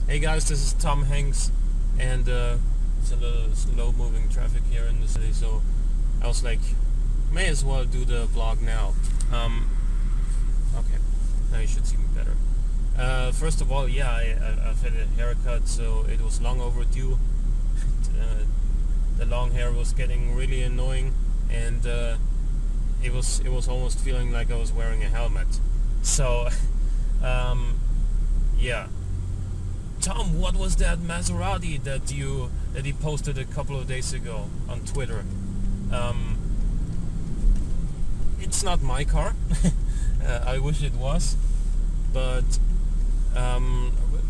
Hey guys, this is Tom Hanks, and it's a little slow-moving traffic here in the city, so I was like, may as well do the vlog now. Okay, now you should see me better. First of all, yeah, I've had a haircut, so it was long overdue. The long hair was getting really annoying, and it was almost feeling like I was wearing a helmet. So, yeah. Tom, what was that Maserati that he posted a couple of days ago on Twitter? It's not my car. I wish it was, but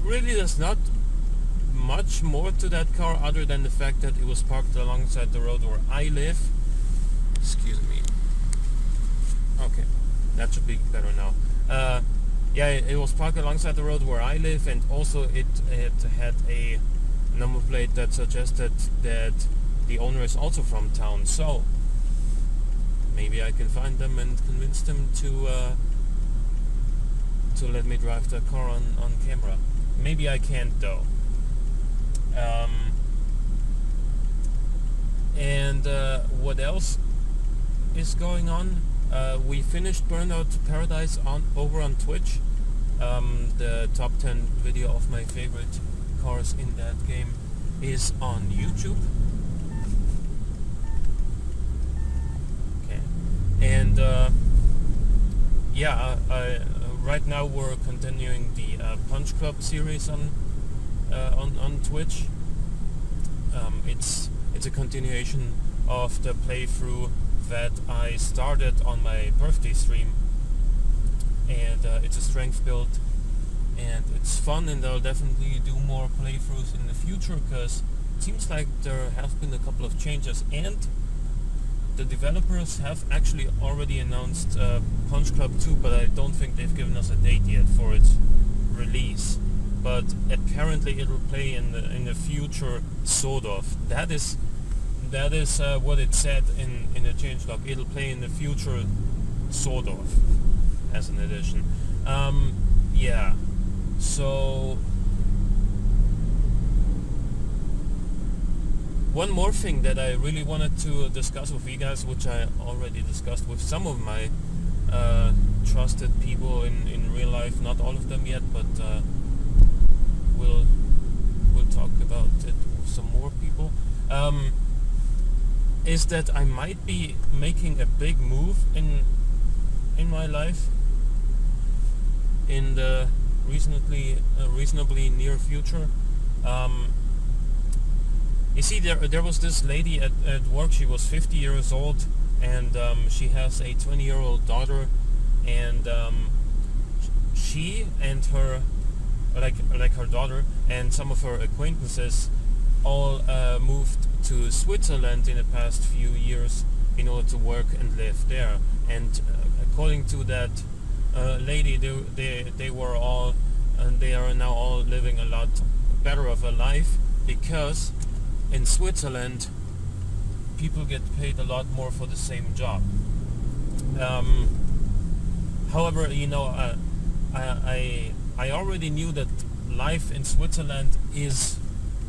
really there's not much more to that car other than the fact that it was parked alongside the road where I live. Excuse me. Okay, that should be better now. Yeah, it was parked alongside the road where I live, and also it had a number plate that suggested that the owner is also from town. So maybe I can find them and convince them to let me drive the car on camera. Maybe I can't though. And what else is going on? We finished Burnout Paradise over on Twitch. The top 10 video of my favorite cars in that game is on YouTube. Okay, and yeah, right now we're continuing the Punch Club series on Twitch. It's a continuation of the playthrough that I started on my birthday stream, and it's a strength build, and it's fun, and I'll definitely do more playthroughs in the future, because it seems like there have been a couple of changes, and the developers have actually already announced Punch Club 2, but I don't think they've given us a date yet for its release. But apparently it will play in the future, sort of. That is what it said in the changelog. It'll play in the future, sort of, as an addition. Yeah. So one more thing that I really wanted to discuss with you guys, which I already discussed with some of my trusted people in real life, not all of them yet, but we'll talk about it with some more people, is that I might be making a big move in my life in the reasonably near future. You see, there was this lady at work. She was 50 years old, and she has a 20-year-old daughter, and she and her her daughter and some of her acquaintances all moved to Switzerland in the past few years in order to work and live there. And according to that lady, they were all, and they are now all living a lot better of a life, because in Switzerland people get paid a lot more for the same job. However, you know, I already knew that life in Switzerland is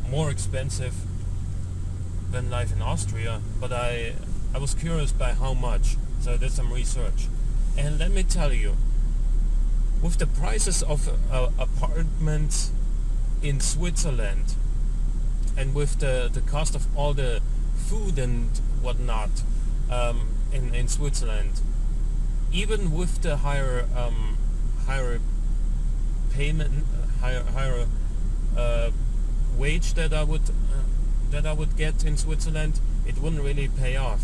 more expensive than life in Austria, but I was curious by how much, so I did some research. And let me tell you, with the prices of apartments in Switzerland, and with the cost of all the food and whatnot in Switzerland, even with the higher payment, higher wage that I would get in Switzerland, it wouldn't really pay off.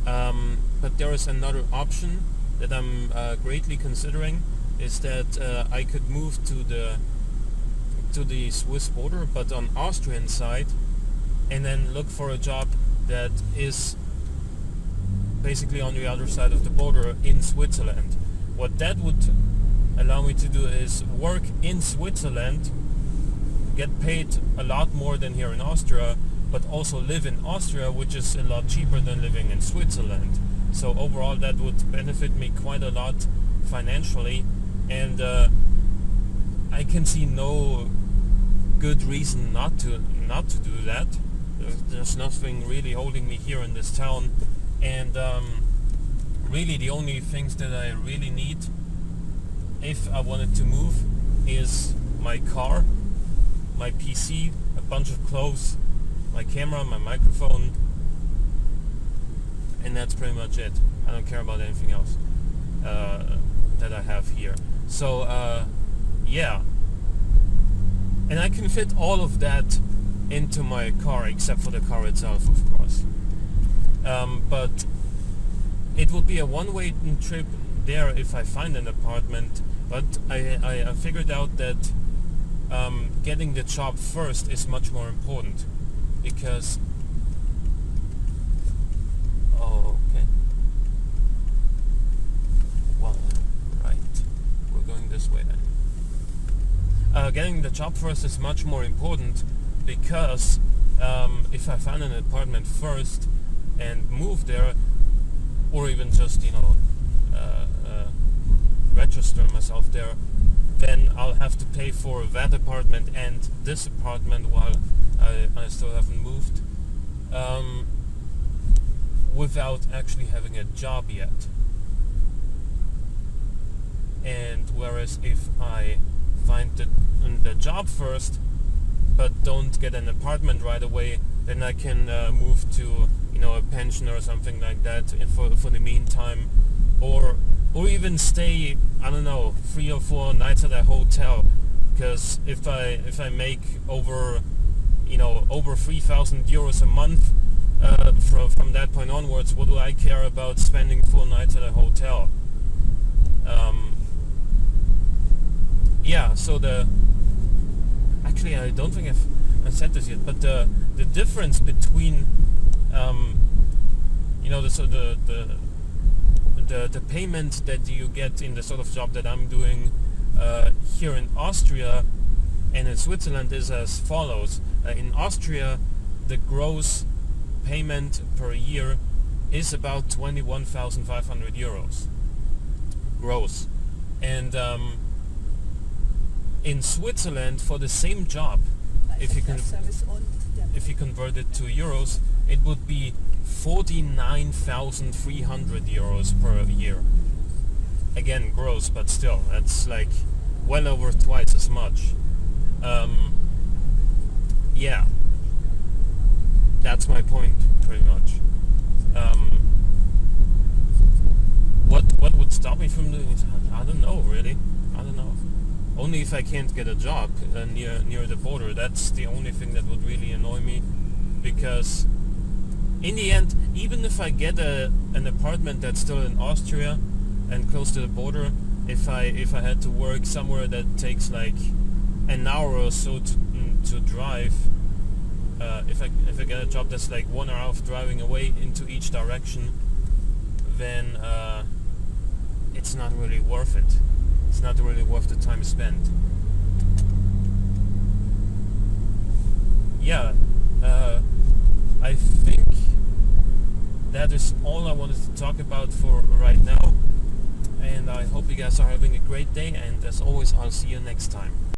But there is another option that I'm greatly considering, is that I could move to the Swiss border, but on Austrian side, and then look for a job that is basically on the other side of the border in Switzerland. What that would allow me to do is work in Switzerland, get paid a lot more than here in Austria, but also live in Austria, which is a lot cheaper than living in Switzerland. So overall that would benefit me quite a lot financially, and I can see no good reason not to do that. There's nothing really holding me here in this town, and really the only things that I really need if I wanted to move is my car, my PC, a bunch of clothes, my camera, my microphone, and that's pretty much it. I don't care about anything else that I have here. So yeah, and I can fit all of that into my car except for the car itself, of course. But it will be a one-way trip there if I find an apartment. But I figured out that getting the job first is much more important, because okay, well, right, we're going this way then. Getting the job first is much more important, because if I find an apartment first and move there, or even just register myself there, then I'll have to pay for that apartment and this apartment while I still haven't moved, without actually having a job yet. And whereas if I find the job first but don't get an apartment right away, then I can move to a pension or something like that for the meantime, or even stay, I don't know, 3 or 4 nights at a hotel. Because if I make over 3,000 euros a month, from that point onwards, what do I care about spending 4 nights at a hotel? Yeah, so actually I don't think I've said this yet, but the difference between the payment that you get in the sort of job that I'm doing here in Austria and in Switzerland is as follows. In Austria, the gross payment per year is about 21,500 euros gross, and in Switzerland, for the same job, if you convert it to euros, it would be 49,300 euros per year. Again, gross, but still, that's like well over twice as much. Yeah, that's my point, pretty much. What would stop me from doing it? I don't know, really. I don't know. Only if I can't get a job near the border. That's the only thing that would really annoy me, because in the end, even if I get an apartment that's still in Austria and close to the border, if I had to work somewhere that takes like an hour or so to drive, if I get a job that's like 1 hour of driving away into each direction, then it's not really worth it. It's not really worth the time spent. Yeah, I think that is all I wanted to talk about for right now, and I hope you guys are having a great day, and as always, I'll see you next time.